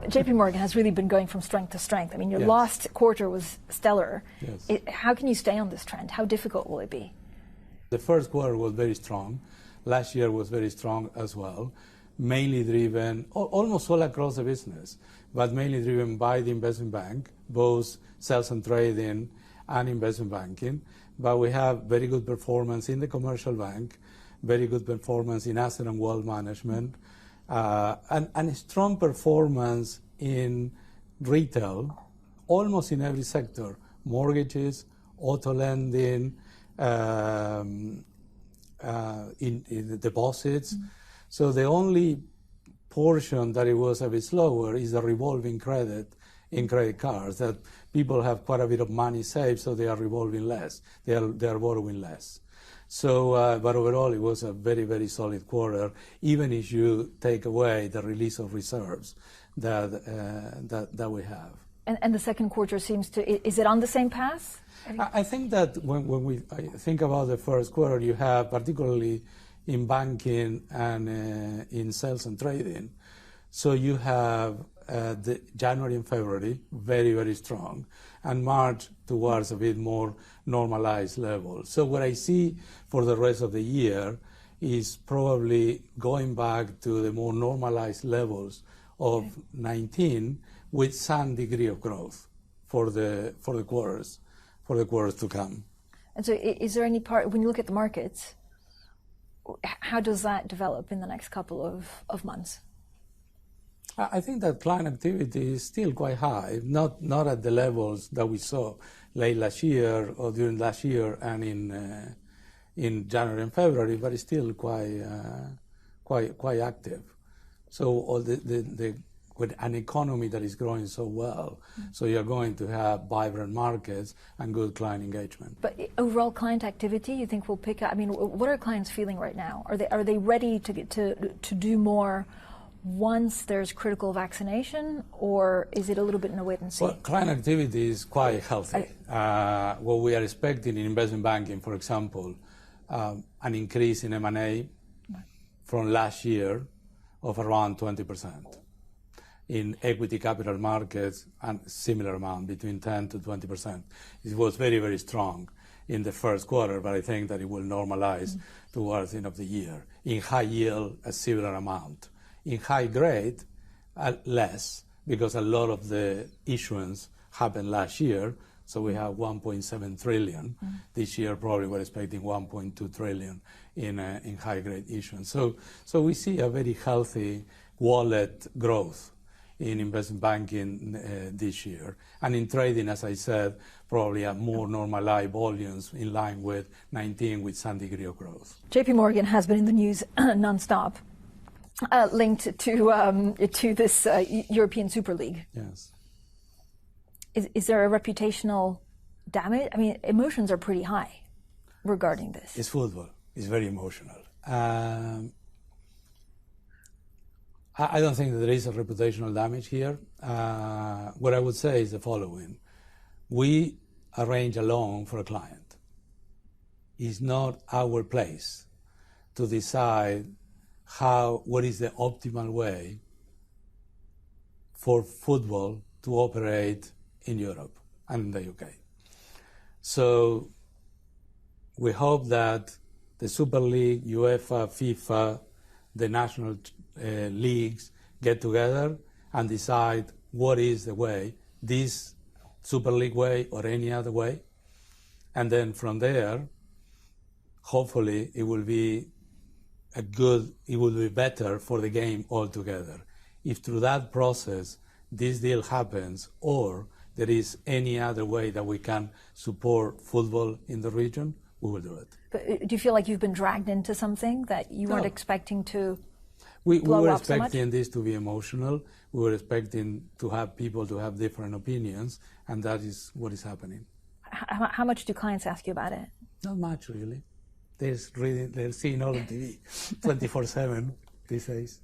JP Morgan has really been going from strength to strength. I mean, your Yes. last quarter was stellar. Yes. How can you stay on this trend? How difficult will it be? The first quarter was very strong. Last year was very strong as well, mainly driven, almost all across the business, but mainly driven by the investment bank, both sales and trading and investment banking. But we have very good performance in the commercial bank, very good performance in asset and wealth management, and strong performance in retail, almost in every sector, mortgages, auto lending, in the deposits. Mm-hmm. So the only portion that it was a bit slower is the revolving credit in credit cards, that people have quite a bit of money saved, so they are revolving less, they are borrowing less. So, but overall, it was a very, very solid quarter, even if you take away the release of reserves that we have. And the second quarter seems to, is it on the same path? I think that when we think about the first quarter, you have, particularly in banking and in sales and trading, so you have the January and February very, very strong, and March towards a bit more normalized level. So what I see for the rest of the year is probably going back to the more normalized levels of 19, with some degree of growth for the quarters to come. And so is there any part, when you look at the markets, how does that develop in the next couple of months? I think that client activity is still quite high, not at the levels that we saw late last year or during last year and in January and February, but it's still quite active. So all with an economy that is growing so well, so you're going to have vibrant markets and good client engagement. But overall client activity, you think will pick up? I mean, what are clients feeling right now? Are they ready to do more once there's critical vaccination, or is it a little bit in a wait and see? Well, client activity is quite healthy. What we are expecting in investment banking, for example, an increase in M&A from last year of around 20%. In equity capital markets, and similar amount, between 10 to 20%. It was very, very strong in the first quarter, but I think that it will normalize towards the end of the year. In high yield, a similar amount. In high grade, less, because a lot of the issuance happened last year, so we have 1.7 trillion. This year, probably we're expecting 1.2 trillion in high grade issuance. So we see a very healthy wallet growth in investment banking this year. And in trading, as I said, probably a more normalized volumes in line with 19 with some degree of growth. JP Morgan has been in the news nonstop, linked to this European Super League. Yes. Is there a reputational damage? I mean, emotions are pretty high regarding this. It's football. It's very emotional. I don't think that there is a reputational damage here. What I would say is the following. We arrange a loan for a client. It's not our place to decide what is the optimal way for football to operate in Europe and in the UK. So we hope that the Super League, UEFA, FIFA, the national leagues get together and decide what is the way, this Super League way or any other way. And then from there, hopefully it will be better for the game altogether. If through that process this deal happens, or there is any other way that we can support football in the region, we will do it. But do you feel like you've been dragged into something that you weren't expecting to? We were expecting this to be emotional. We were expecting to have people to have different opinions, and that is what is happening. How much do clients ask you about it? Not much, really. They're seeing all on TV 24/7 these days.